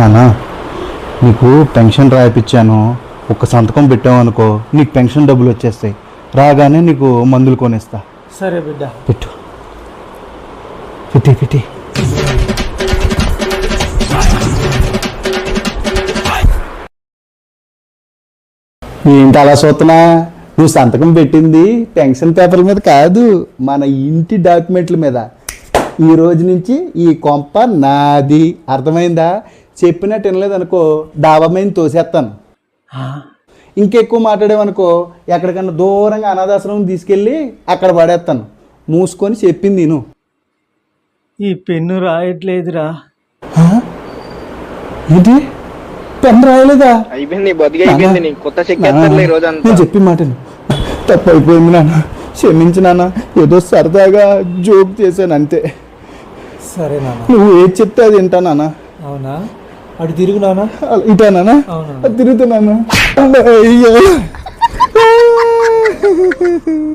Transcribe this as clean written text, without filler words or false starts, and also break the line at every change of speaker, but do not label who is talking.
నానా నీకు పెన్షన్ రాయిపించాను, ఒక సంతకం పెట్టావనుకో నీకు పెన్షన్ డబ్బులు వచ్చేస్తాయి. రాగానే నీకు మందులు కొనిస్తా.
సరే బిడ్డ.
పెట్టు. పెట్టి పెట్టి. ఏంటి అలా చూస్తున్నా? నువ్వు సంతకం పెట్టింది పెన్షన్ పేపర్ల మీద కాదు, మన ఇంటి డాక్యుమెంట్ల మీద. ఈ రోజు నుంచి ఈ కొంప నాది, అర్థమైందా? చెప్పినట్టు వినలేదనుకో డాబా మీద తోసేస్తాను. ఇంకెక్కువ మాట్లాడేవనుకో ఎక్కడికన్నా దూరంగా అనాథాశ్రమం తీసుకెళ్ళి అక్కడ పడేస్తాను. మూసుకొని చెప్పింది నేను.
ఈ పెన్ను రాయట్లేదురా.
ఏంటి పెన్ రాయలేదా? నేను చెప్పి మాటను తప్పు అయిపోయింది నాన్న, క్షమించు నాన్న. ఏదో సరదాగా జోక్ చేశాను అంతే.
సరే నాన్న,
నువ్వు ఏది చెప్తే అది వింటా నాన్న.
అవునా? అటు తిరుగు నాన్న.
ఇటా నాన్న? తిరుగుతున్నా. అయ్యో